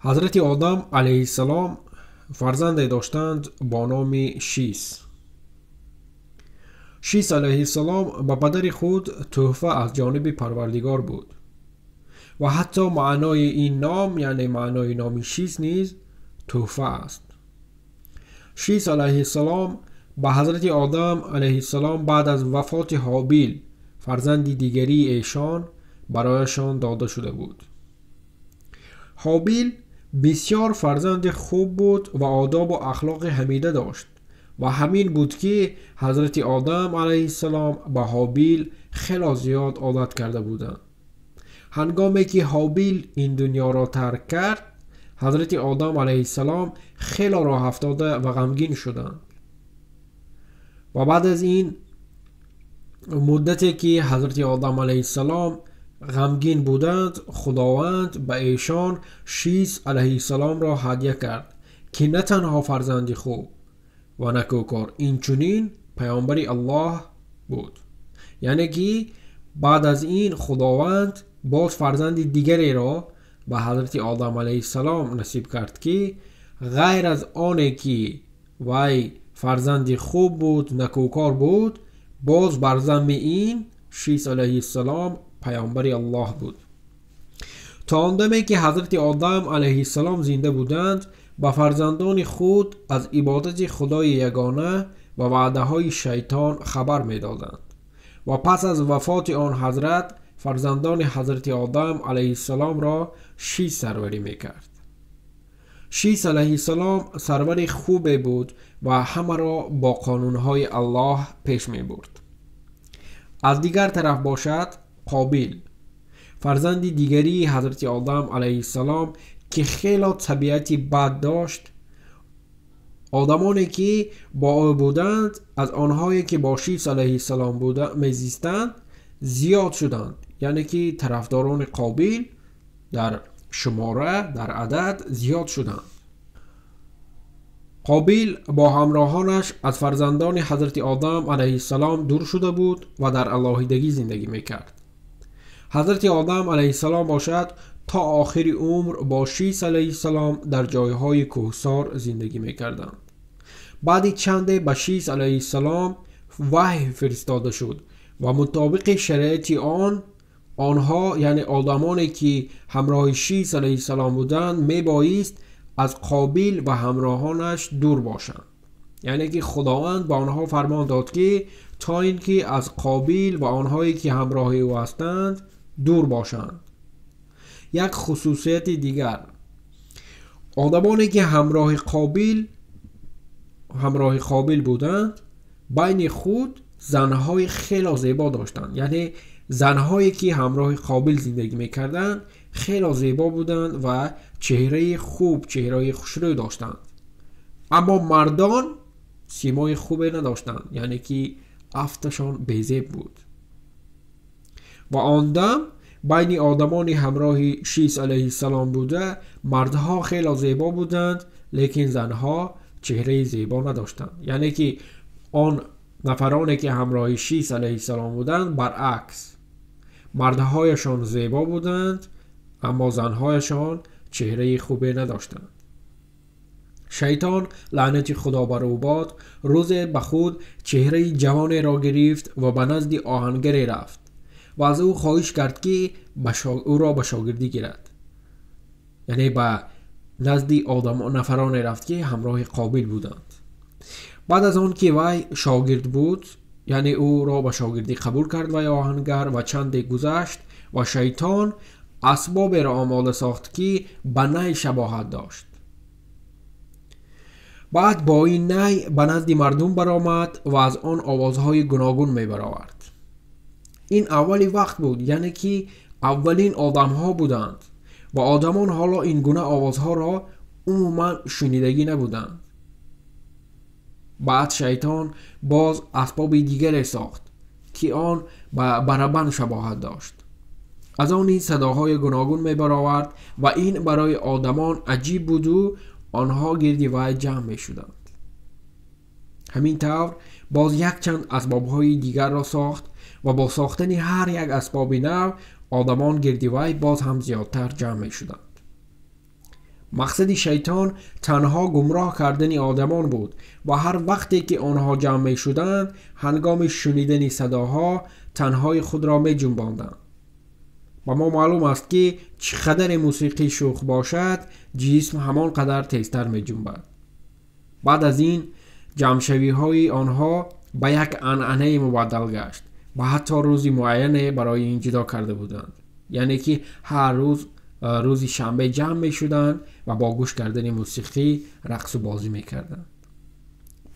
حضرت آدم علیه السلام فرزند داشتند با نام شیس. شیس علیه السلام به پدر خود تحفه از جانب پروردگار بود و حتی معنای این نام یعنی معنای نام شیس نیز تحفه است. شیس علیه السلام به حضرت آدم علیه السلام بعد از وفات هابیل فرزندی دیگری ایشان برایشان داده شده بود. هابیل بسیار فرزند خوب بود و آداب و اخلاق حمیده داشت و همین بود که حضرت آدم علیه السلام به هابیل خیلی زیاد عادت کرده بودند. هنگامی که هابیل این دنیا را ترک کرد، حضرت آدم علیه السلام خیلی راه افتاده و غمگین شدند و بعد از این مدتی که حضرت آدم علیه السلام غمگین بودند، خداوند به ایشان شیس علیه السلام را هدیه کرد که نه تنها فرزند خوب و نکوکار، این چنین پیامبر الله بود. یعنی که بعد از این خداوند باز فرزند دیگری را به حضرت آدم علیه السلام نصیب کرد که غیر از آنی که وی فرزند خوب بود، نکوکار بود، باز بر ضمن این شیس علیه السلام پیامبر الله بود. تا آندمی که حضرت آدم علیه السلام زنده بودند، به فرزندان خود از عبادت خدای یگانه و وعده های شیطان خبر می دادند و پس از وفات آن حضرت فرزندان حضرت آدم علیه السلام را شیس سروری می کرد. شیس علیه السلام سرور خوبی بود و همه را با قانونهای الله پیش می برد. از دیگر طرف باشد قابیل فرزند دیگری حضرت آدم علیه السلام که خیلی طبیعتی بد داشت. آدمانی که با او بودند از آنهایی که با شیس علیه السلام بودند میزیستند زیاد شدند، یعنی که طرفداران قابیل در شماره در عدد زیاد شدند. قابیل با همراهانش از فرزندان حضرت آدم علیه السلام دور شده بود و در علاهیدگی زندگی میکرد. حضرت آدم علیه السلام باشد تا آخر عمر با شیس علیه السلام در جایهای کوهسار زندگی میکردند. بعد چند به شیس علیه السلام وحی فرستاده شد و مطابق شرایط آنها یعنی آدمانی که همراه شیس علیه السلام بودند میبایست از قابیل و همراهانش دور باشند. یعنی که خداوند به آنها فرمان داد که تا اینکه از قابیل و آنهایی که همراه او هستند دور باشند. یک خصوصیت دیگر، آدمانی که همراه قابیل بودند بین خود زنهای خیلی زیبا داشتند. یعنی زنهایی که همراه قابیل زندگی میکردند خیلی زیبا بودند و چهره خوب، چهره خوشروی داشتند، اما مردان سیمای خوبی نداشتند، یعنی که افتشان بیزیب بود. و آن دم بین آدمان همراه شیس علیه السلام بوده مردها خیلی زیبا بودند لیکن زنها چهره زیبا نداشتند. یعنی که آن نفرانی که همراه شیس علیه السلام بودند برعکس، مردهایشان زیبا بودند اما زنهایشان چهره خوبی نداشتند. شیطان لعنت خدا بر او باد روز به خود چهره جوانی را گرفت و به نزد آهنگری رفت و از او خواهش کرد که او را به شاگردی گیرد. یعنی به نزد نفرانی رفت که همراه قابیل بودند. بعد از آن که وی شاگرد بود، یعنی او را به شاگردی قبول کرد و آهنگر و چند گذشت و شیطان اسباب را آماده ساخت که به نی شباهت داشت. بعد با این نی به نزد مردم برآمد و از آن آوازهای گوناگون می برآورد. این اولی وقت بود، یعنی که اولین آدم ها بودند و آدمان حالا این گونه آوازها را عموما شنیدگی نبودند. بعد شیطان باز اسباب دیگری ساخت که آن به برابر شباهت داشت. از آن این صداهای گوناگون می برآورد و این برای آدمان عجیب بود و آنها گردی وی جمع می شدند. همین طور باز یک چند اسبابهای دیگر را ساخت و با ساختن هر یک اسباب نو آدمان گردی وی باز هم زیادتر جمع می شدند. مقصد شیطان تنها گمراه کردن آدمان بود و هر وقتی که آنها جمع می شدند هنگام شنیدن صداها تنهای خود را می جنباندند. و ما معلوم است که چقدر موسیقی شوخ باشد جسم همان قدر تیزتر می جنبد. بعد از این جمعشوی های آنها به یک عنعنه مبدل گشت و حتی روزی معین برای این جدا کرده بودند، یعنی که هر روز شنبه جمع می شدند و با گوش کردن موسیقی رقص و بازی می کردند.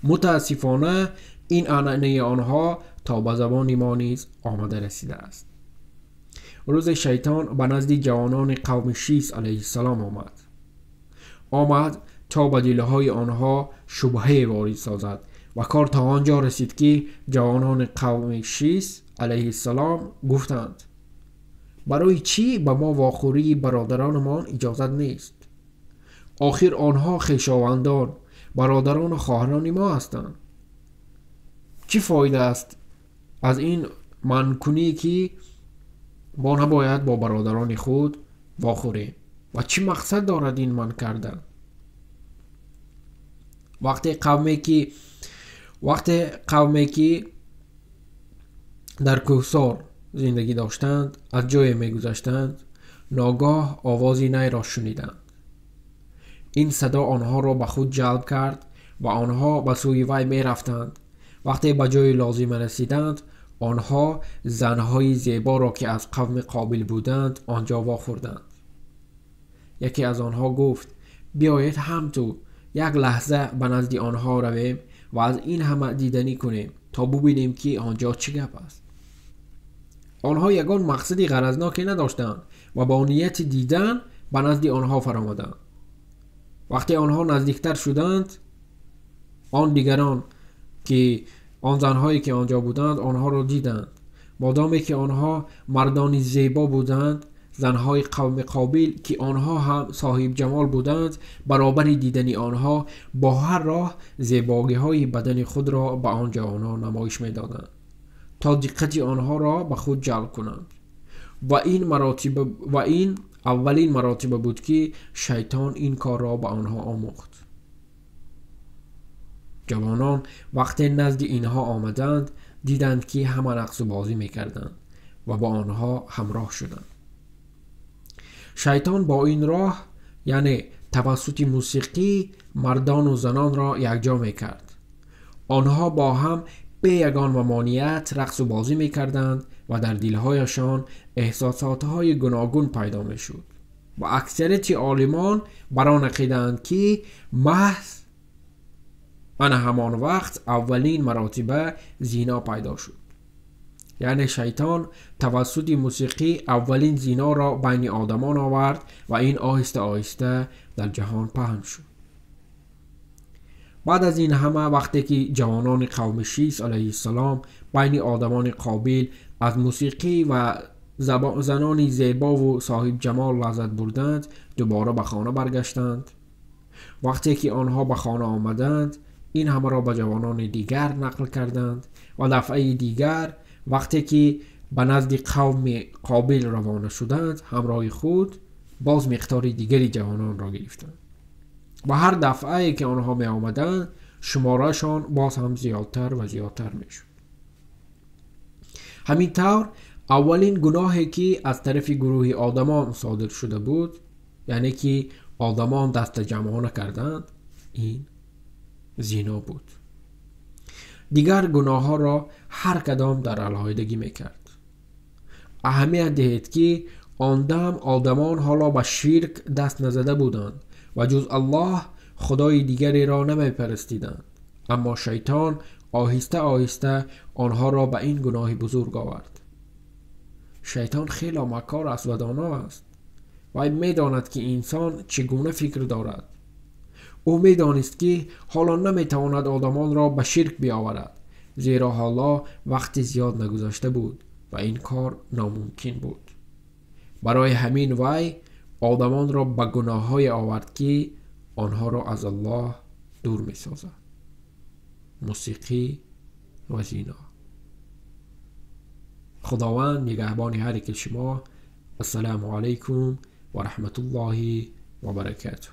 متاسفانه این عنعنه آنها تا به زبان ما نیز آمده رسیده است. روز شیطان به نزد جوانان قوم شیس علیه السلام آمد تا به دلهای آنها شبهه وارد سازد و کار تا آنجا رسید که جوانان قوم شیس علیه السلام گفتند برای چی به ما واخوری برادرانمان اجازت نیست؟ آخر آنها خویشاوندان، برادران و خواهران ما هستند. چه فایده است از این منکنی که ما نباید با برادران خود واخوریم و چه مقصد دارد این من کردن؟ وقتی قومی که در کوهسار زندگی داشتند از جای می گذشتند ناگاه آوازی نی را شنیدند. این صدا آنها را به خود جلب کرد و آنها به سوی وی می رفتند. وقتی به جای لازم رسیدند آنها زنهای زیبا را که از قوم قابل بودند آنجا واخوردند. یکی از آنها گفت بیایید هم تو یک لحظه به نزد آنها رویم و از این همه دیدنی کنیم تا ببینیم که آنجا چه گپ است. آنها یگان مقصدی غرضناکی نداشتند و با نیت دیدن به نزد آنها فرآمدند. وقتی آنها نزدیکتر شدند آن زنهایی که آنجا بودند آنها را دیدند. مادامی که آنها مردانی زیبا بودند زنهای قوم قابل که آنها هم صاحب جمال بودند برابر دیدن آنها با هر راه زیبایی های بدن خود را به آن جوانان نمایش می دادند تا دقت آنها را به خود جلب کنند و این اولین مراتب بود که شیطان این کار را به آنها آموخت. جوانان وقتی نزد اینها آمدند دیدند که همه رقص و بازی می کردند و با آنها همراه شدند. شیطان با این راه یعنی توسط موسیقی مردان و زنان را یکجا می کرد. آنها با هم به یگان ممانعت رقص و بازی می کردند و در دلهایشان احساساتهای گوناگون پیدا می شد و اکثریت عالمان بران عقیده‌اند که محض همان وقت اولین مراتب زنا پیدا شد. یعنی شیطان توسط موسیقی اولین زنا را بین آدمان آورد و این آهسته آهسته در جهان پهن شد. بعد از این همه وقتی که جوانان قوم شیس علیه السلام بین آدمان قابل از موسیقی و زنانی زیبا و صاحب جمال لذت بردند دوباره به خانه برگشتند. وقتی که آنها به خانه آمدند این همه را به جوانان دیگر نقل کردند و دفعه دیگر وقتی که به نزد قوم قابل روانه شدند همراه خود باز مقدار دیگری جوانان را گرفتند و هر دفعه که آنها می آمدند شمارهشان باز هم زیادتر و زیادتر می شد. همین طور اولین گناهی که از طرف گروه آدمان صادر شده بود یعنی که آدمان دست جمعانه کردند این زنا بود. دیگر گناه ها را هر کدام در علیحدگی میکرد. اهمیت دهید که آن دم آدمان حالا به شرک دست نزده بودند و جز الله خدای دیگری را نمی پرستیدند، اما شیطان آهسته آهسته آنها را به این گناه بزرگ آورد. شیطان خیلی مکار است و دانا است و میداند که انسان چگونه فکر دارد. او میدانست که حالا نمیتواند آدمان را به شرک بیاورد زیرا حالا وقت زیاد نگذشته بود و این کار ناممکن بود. برای همین وی آدمان را به گناه‌های آورد که آنها را از الله دور می‌سازد: موسیقی و زنا. خداوند نگهبان هر یک شما. السلام علیکم و رحمت الله و برکاته.